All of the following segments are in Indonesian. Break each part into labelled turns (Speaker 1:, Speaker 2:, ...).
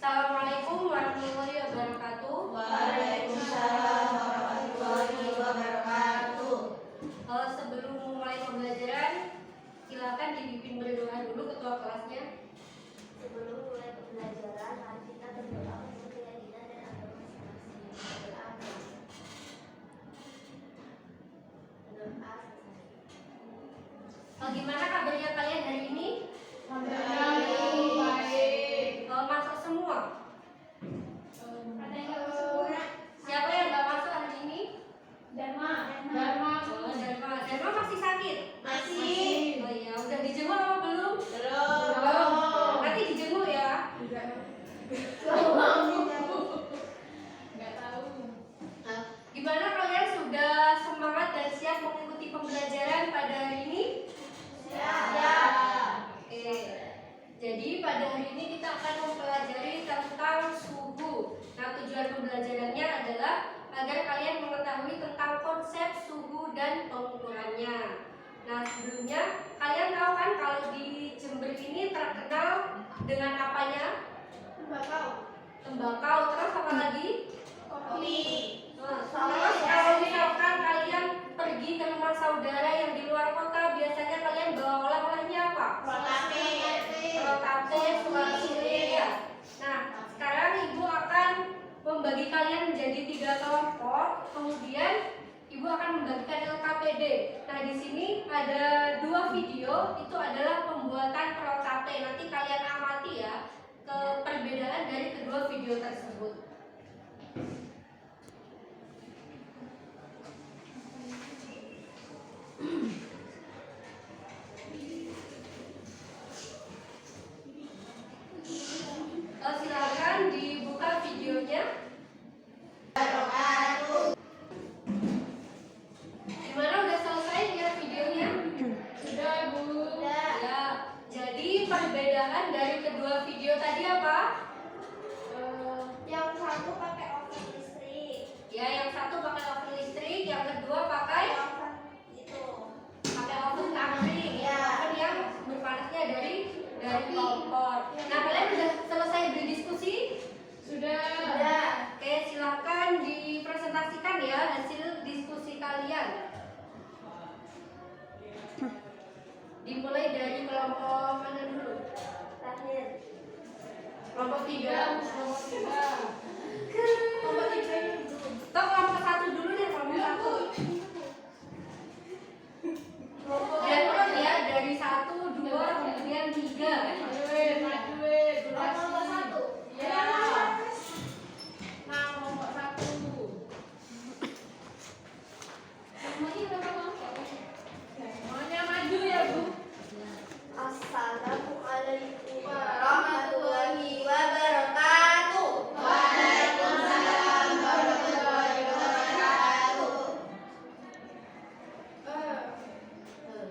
Speaker 1: Assalamualaikum warahmatullahi wabarakatuh.
Speaker 2: Waalaikumsalam warahmatullahi wabarakatuh.
Speaker 1: Sebelum memulai pembelajaran, silakan dipimpin berdoa dulu ketua kelasnya.
Speaker 2: Sebelum mulai pembelajaran, mari kita berdoa untuk keyakinan dan agama masing-masing. Berdoa.
Speaker 1: Gimana kabarnya kalian hari ini?
Speaker 2: Baik.
Speaker 1: Masuk semua?
Speaker 2: Ada yang nggak masuk?
Speaker 1: Siapa yang nggak masuk hari ini?
Speaker 2: Dharma.
Speaker 1: Dharma masih sakit?
Speaker 2: Masih.
Speaker 1: Oh iya, udah dijenguk apa belum?
Speaker 2: Belum.
Speaker 1: Nanti dijenguk ya.
Speaker 2: Nggak tahu.
Speaker 1: Gimana kalian sudah semangat dan siap mengikuti pembelajaran pada hari ini?
Speaker 2: Siap.
Speaker 1: Oke. Jadi pada hari ini kita akan mempelajari tentang suhu. Nah, tujuan pembelajarannya adalah agar kalian mengetahui tentang konsep suhu dan pengukurannya. Nah, sebelumnya kalian tahu kan kalau di Jember ini terkenal dengan apanya? Tembakau. Terus apa lagi?
Speaker 2: Kopi.
Speaker 1: Terus kalau misalkan kalian pergi ke rumah saudara yang di luar kota, biasanya kalian bawa oleh-olehnya apa? Rotate, suami ya. Nah, sekarang ibu akan membagi kalian menjadi 3 kelompok. Kemudian ibu akan membagikan LKPD. Nah, di sini ada 2 video. Itu adalah pembuatan rotate. Nanti kalian amati ya perbedaan dari kedua video tersebut. Silakan dibuka videonya. Gimana, udah selesai lihat videonya?
Speaker 2: Sudah, Bu.
Speaker 1: Ya. Jadi perbedaan dari kedua video tadi apa?
Speaker 2: Yang satu pakai oven listrik.
Speaker 1: Ya, yang satu pakai oven listrik, yang kedua pakai oven kambing.
Speaker 2: Ya.
Speaker 1: Oven yang berpanasnya dari kompor. Nah, kalian sudah selesai berdiskusi?
Speaker 2: Sudah.
Speaker 1: Oke, silakan dipresentasikan ya hasil diskusi kalian. Dimulai dari kelompok mana dulu?
Speaker 2: Terakhir.
Speaker 1: Kelompok 3.
Speaker 2: Kelompok 3.
Speaker 1: Kelompok 3 ini dulu. Toh kelompok 1 dulu deh, kelompok 1. Dan terus ya dari 1, 2, kemudian 3.
Speaker 2: Kelompok 1.
Speaker 1: Ya.
Speaker 2: Nah, kelompok 1. Semuanya berapa kelompok? Semuanya maju ya, Bu. Assalamualaikum warahmatullahi wabarakatuh. Waalaikumsalam warahmatullahi wabarakatuh.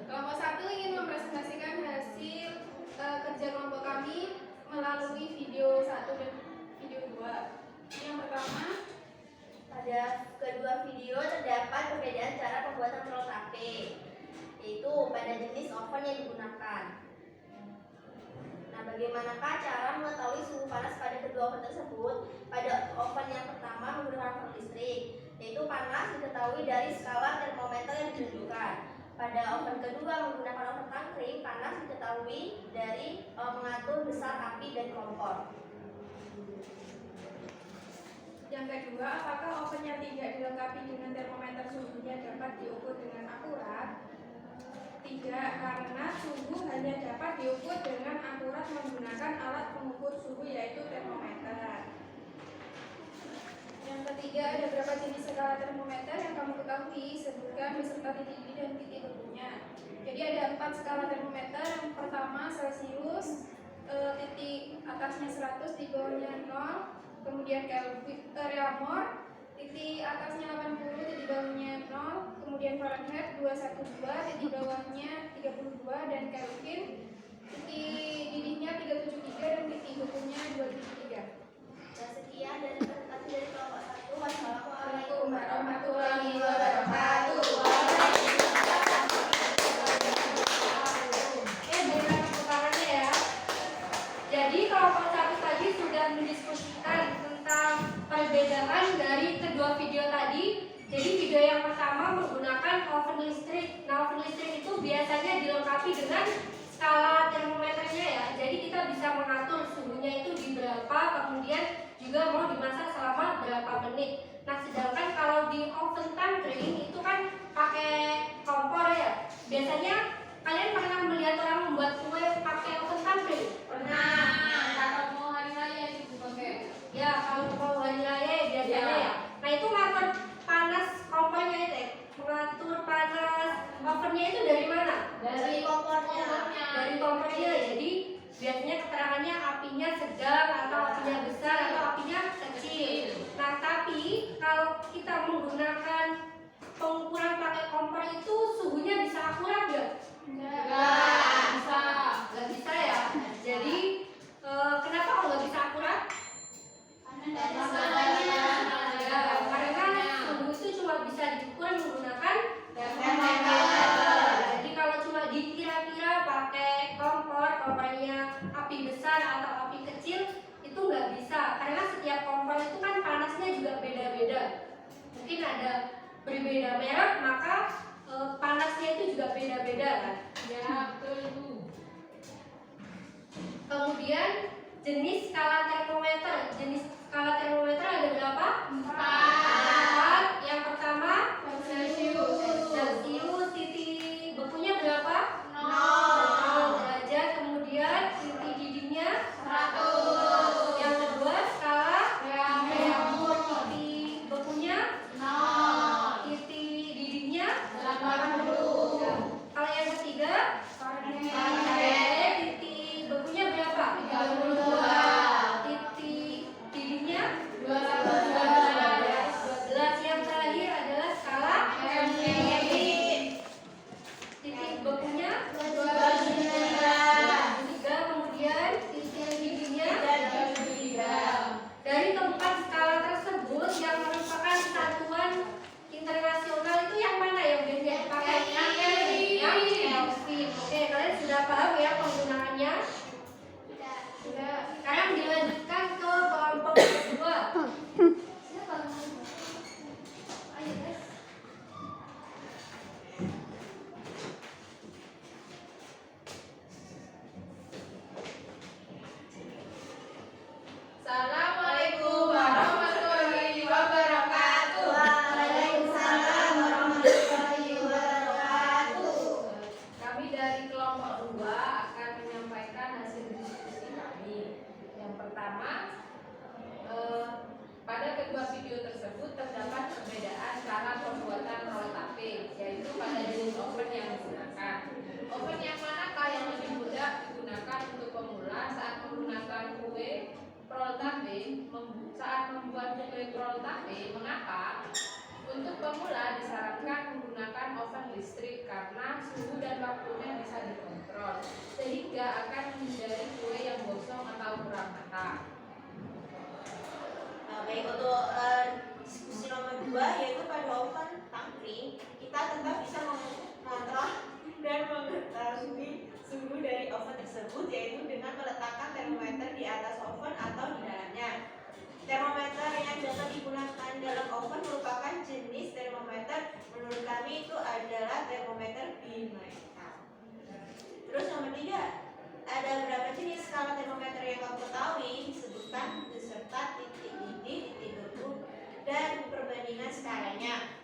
Speaker 2: Kelompok 1 ingin mempresentasikan hasil kerja kelompok kami melalui video 1 dan video 2. Yang pertama, pada kedua video terdapat perbedaan cara pembuatan rotape, yaitu pada jenis oven yang digunakan. Nah, bagaimanakah cara mengetahui suhu panas pada kedua oven tersebut? Pada oven yang pertama menggunakan oven listrik, yaitu panas diketahui dari skala termometer yang ditunjukkan. Pada oven kedua menggunakan oven tangkring, panas diketahui dari mengatur besar api dan kompor. Yang kedua, apakah oven yang tidak dilengkapi dengan termometer suhunya dapat diukur dengan akurat? Tidak, karena suhu hanya dapat diukur dengan akurat menggunakan alat pengukur suhu yaitu termometer. Yang ketiga, ada berapa jenis skala termometer yang kamu ketahui? Sebutkan beserta titik ini dan titik berikutnya. Jadi ada 4 skala termometer. Yang pertama Celcius, titik atasnya 100, di bawahnya 0. Kemudian Reaumur, titik atasnya 80, titik bawahnya 0. Kemudian Fahrenheit 212, titik bawahnya 32. Dan Kelvin, titik didihnya 373 dan titik hukumnya 273. Sekian dari presentasi dari kelompok 1. Wassalamualaikum warahmatullahi wabarakatuh.
Speaker 1: Berikan tepuk tangannya ya. Jadi kelompok 1 tadi sudah mendiskusikan juga mau dimasak selama berapa menit. Nah, sedangkan kalau di oven tangkring itu kan pakai kompor ya. Biasanya kalian pernah melihat orang membuat kue pakai oven tangkring?
Speaker 2: Kalau mau hari raya itu pakai.
Speaker 1: Ya, kalau mau hari raya biasanya ya. Nah, itu ngatur panas kompornya itu, mengatur panas ovennya itu dari mana?
Speaker 2: Dari kompornya.
Speaker 1: Dari kompornya. Jadi biasanya keterangannya apinya sedang atau apinya besar atau apinya kecil. Nah, tapi kalau kita menggunakan pengukuran pakai kompor itu suhunya bisa akurat nggak? Nggak bisa ya. Jadi kenapa kok nggak bisa akurat? Ya, karena suhu itu cuma bisa diukur menggunakan thermometer. Jadi kalau cuma dikira-kira pakai kompornya api besar atau api kecil itu nggak bisa, karena setiap kompor itu kan panasnya juga beda-beda. Mungkin ada berbeda merek, maka panasnya itu juga beda-beda kan?
Speaker 2: Ya, betul itu.
Speaker 1: Kemudian jenis skala termometer. Jenis skala termometer ada berapa? 4. Yang pertama Celcius, titik bekunya berapa? 0 derajat. Kemudian titik didihnya 100. Yang kedua skala Fahrenheit, titik bekunya 0, titik didihnya 80. Kalau yang ketiga Fahrenheit, titik bekunya berapa? 32. Titik didihnya 12. Yang terakhir adalah skala Kelvin. Titik bekunya 23. Kemudian titik didihnya 33. Dari keempat skala tersebut yang merupakan satuan internasional itu yang mana yang biasanya dipakai? Yang Kelvin. Oke, kalian sudah paham ya penggunaannya? Sekarang dilanjutkan ke kelompok kedua. Ayo guys.
Speaker 2: Assalamualaikum warahmatullahi wabarakatuh.
Speaker 3: Waalaikumsalam warahmatullahi wabarakatuh.
Speaker 2: Kami dari kelompok 2 akan menyampaikan hasil diskusi kami. Yang pertama, pada kedua video tersebut terdapat perbedaan cara pembuatan roll tape, yaitu pada jenis oven yang digunakan. Oven yang manakah yang lebih mudah digunakan untuk pemula saat menggunakan kue roll tape? Saat membuat kue roll tape, mengapa? Untuk pemula disarankan menggunakan oven listrik karena suhu dan waktunya bisa dikontrol, sehingga akan menghindari kue yang gosong atau kurang matang.
Speaker 3: Baik, untuk diskusi nomor 2 yaitu pada oven tangkring, kita tetap bisa mengontrol dan mengetahui suhu dari oven tersebut, yaitu dengan meletakkan termometer di atas oven atau di dalamnya. Termometer yang dapat digunakan dalam oven merupakan jenis termometer, menurut kami itu adalah termometer bimetal. Terus nomor 3, ada berapa jenis skala termometer yang kamu ketahui? Disebutkan beserta titik didih, titik beku, dan perbandingan skalanya.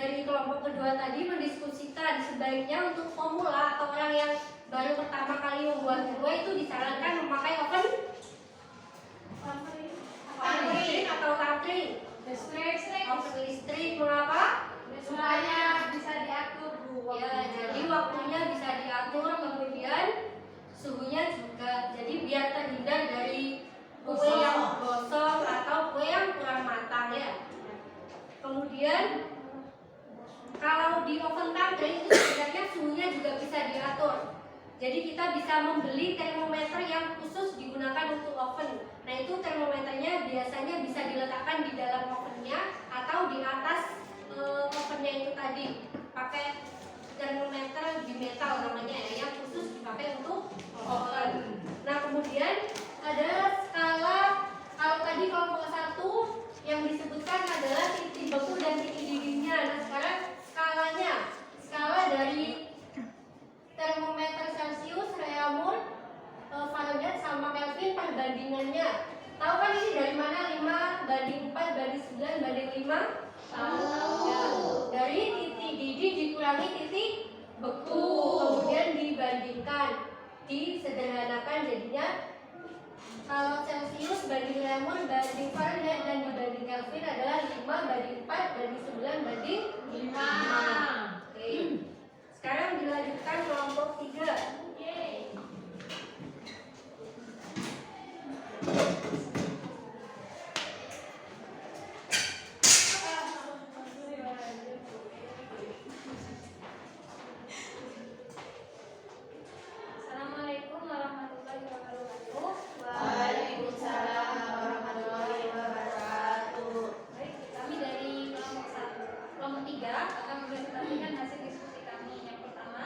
Speaker 1: dari kelompok kedua tadi mendiskusikan sebaiknya untuk pemula atau orang yang baru pertama kali membuat kue itu disarankan memakai oven atau tangkring. Oven listrik, mengapa?
Speaker 2: Supaya bisa diatur Bu.
Speaker 1: Ya, jadi waktunya bisa diatur, kemudian suhunya juga. Jadi biar terhindar dari kue yang gosong atau kue yang kurang matang ya. Kemudian kalau di oven tangkring itu sebenarnya suhunya juga bisa diatur. Jadi kita bisa membeli termometer yang khusus digunakan untuk oven. Nah itu termometernya biasanya bisa diletakkan di dalam ovennya atau di atas ovennya itu tadi. Pakai termometer bimetal namanya ya, yang khusus dipakai untuk oven. Nah kemudian ada skala, kalau tadi kelompok 1 yang disebutkan adalah titik beku dan titik didihnya. Nah sekarang skalanya, skala dari termometer Celcius, Reaumur, Fahrenheit sama Kelvin perbandingannya. Tahu kan ini dari mana? 5 banding 4 banding 9 banding 5? Tahu. Ya. Dari titik didih dikurangi titik beku, kemudian dibandingkan, disederhanakan jadinya kalau Celcius banding Reaumur banding Fahrenheit dan dibanding Kelvin adalah 5 banding 4 banding 9 banding 5. Oke. Sekarang dilanjutkan kelompok 3.
Speaker 2: Assalamualaikum warahmatullahi wabarakatuh.
Speaker 3: Waalaikumsalam warahmatullahi wabarakatuh.
Speaker 2: Baik, kami dari kelompok 1, kelompok 3 akan mempresentasikan hasil diskusi kami. Yang pertama,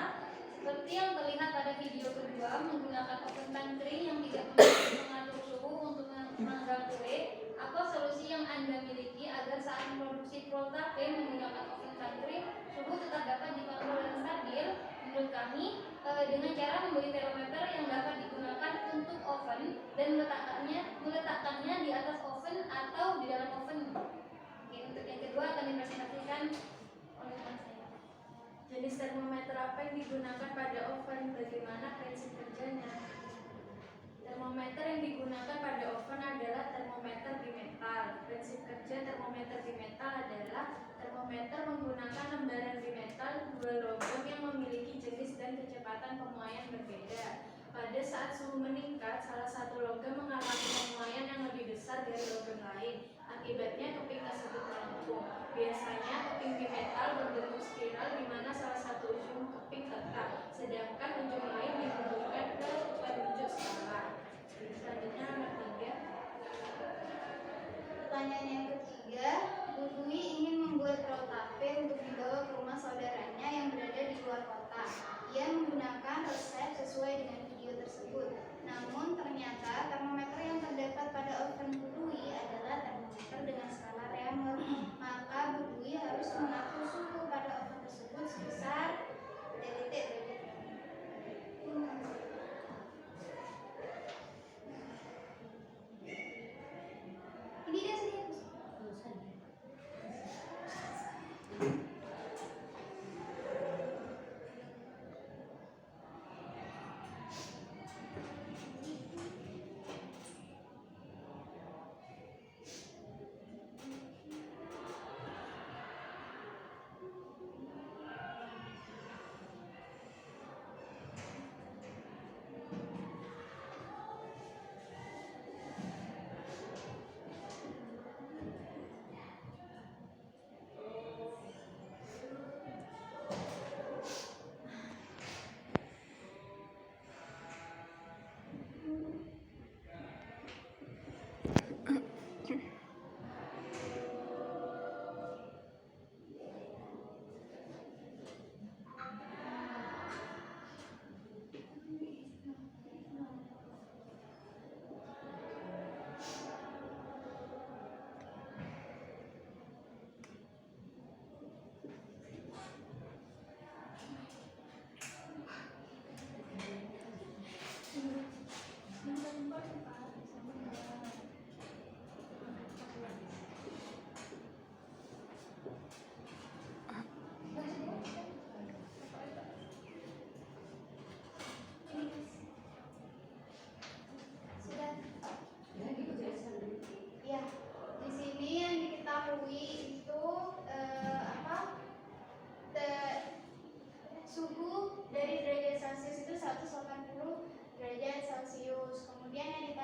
Speaker 2: seperti yang terlihat pada video kedua, menggunakan oven tangkring yang tidak memiliki pengatur suhu untuk memanggang kue. Apa solusi yang Anda miliki agar saat memproduksi kue tape menggunakan oven tangkring suhu tetap dapat dikontrol dan stabil? Menurut kami, dengan cara membeli termometer yang dapat digunakan untuk oven dan meletakkannya di atas oven atau di dalam oven. Oke, untuk yang kedua akan dipresentasikan oleh teman saya.
Speaker 4: Jenis termometer apa yang digunakan pada oven? Bagaimana prinsip kerjanya? Termometer yang digunakan pada oven adalah termometer bimetal. Prinsip kerja termometer bimetal adalah termometer menggunakan lembaran bimetal 2 logam yang memiliki jenis dan kecepatan pemuaian berbeda. Pada saat suhu meningkat, salah satu logam mengalami pemuaian yang lebih besar dari logam lain. Akibatnya keping tersebut melengkung. Biasanya keping bimetal berbentuk spiral di mana salah satu ujung keping tetap, sedangkan ujung lain dihubungkan ke penunjuk skala. Selanjutnya nomor 3.
Speaker 5: Pertanyaan yang ketiga, Bu Dwi ingin membuat roll tape untuk dibawa ke rumah saudaranya yang berada di luar kota. Ia menggunakan resep sesuai dengan video tersebut. Namun ternyata termometer yang terdapat pada oven Bu Dwi adalah termometer dengan skala Reaumur. Maka Bu Dwi harus mengatur suhu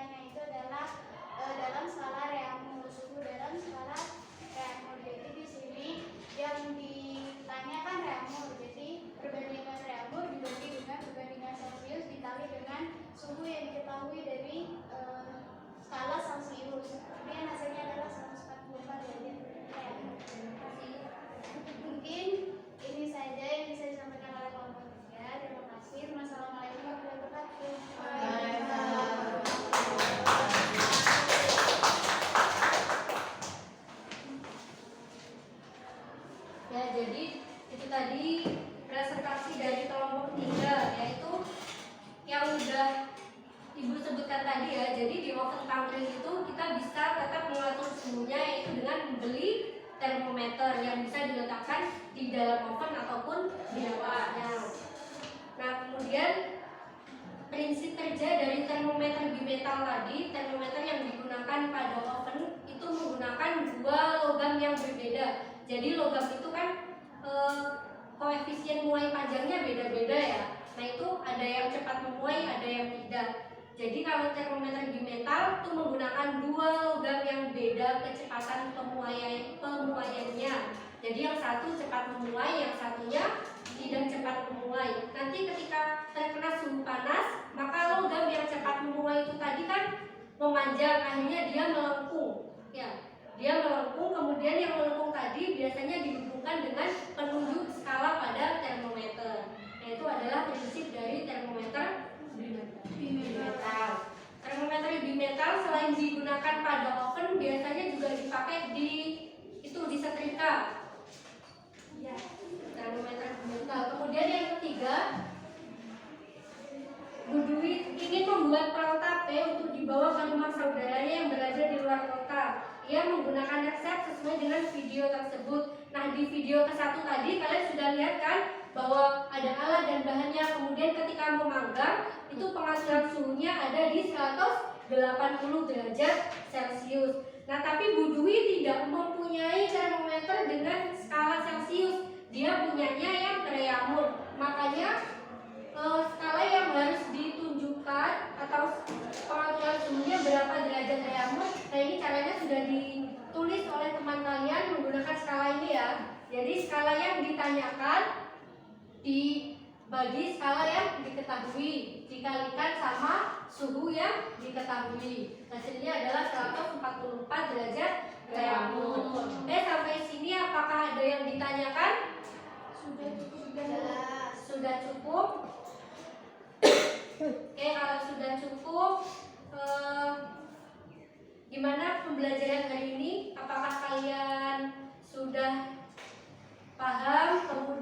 Speaker 5: Suhunya itu adalah dalam skala Reaumur. Suhu dalam skala Reaumur. Jadi di sini yang ditanyakan Reaumur. Jadi perbandingan Reaumur dibagi dengan perbandingan Celcius dikali dengan suhu yang diketahui dari skala Celcius. Kemudian hasilnya adalah 144 derajat Reaumur. Mungkin ini saja yang bisa disampaikan oleh kelompok 3. Terima kasih. Wassalamualaikum warahmatullahi wabarakatuh.
Speaker 1: Ya, jadi itu tadi presentasi dari kelompok 3, yaitu yang udah Ibu sebutkan tadi ya. Jadi di oven tangkring itu kita bisa tetap mengatur suhunya, yaitu dengan membeli termometer yang bisa diletakkan di dalam oven ataupun di atasnya. Nah, kemudian prinsip kerja dari termometer bimetal tadi, termometer yang digunakan pada oven itu menggunakan 2 logam yang berbeda. Jadi logam itu kan koefisien muai panjangnya beda-beda ya. Nah, itu ada yang cepat memuai, ada yang tidak. Jadi kalau termometer bimetal itu menggunakan 2 logam yang beda kecepatan pemuaiannya. Jadi yang satu cepat memuai, yang satunya tidak cepat memuai. Nanti ketika terkena suhu panas, maka logam yang cepat memuai itu tadi kan memanjang, akhirnya dia melengkung. Ya, dia melengkung. Kemudian yang melengkung tadi biasanya dihubungkan dengan penunjuk skala pada termometer. Yaitu adalah prinsip dari termometer bimetal. Termometer bimetal selain digunakan pada oven, biasanya juga dipakai di setrika. Ya, termometer bimetal. Kemudian yang ketiga, Bu Dwi ingin membuat perahu tape untuk dibawa ke rumah saudaranya yang berada di luar kota. Ia menggunakan resep sesuai dengan video tersebut. Nah, di video ke-1 tadi kalian sudah lihat kan bahwa ada alat dan bahannya. Kemudian ketika memanggang itu pengaturan suhunya ada di 180 derajat Celcius. Nah, tapi Bu Dwi tidak mempunyai termometer dengan skala Celcius. Dia punyanya yang Reaumur. Makanya skala yang harus ditunjukkan atau pengaturan suhunya berapa derajat Reaumur. Nah, ini caranya sudah ditulis oleh teman kalian menggunakan skala ini ya. Jadi skala yang ditanyakan dibagi skala yang diketahui dikalikan sama suhu yang diketahui. Hasilnya adalah 144 derajat Reaumur. Sampai sini apakah ada yang ditanyakan? Sudah cukup. Oke, kalau sudah cukup, gimana pembelajaran hari ini? Apakah kalian sudah paham? Kemudian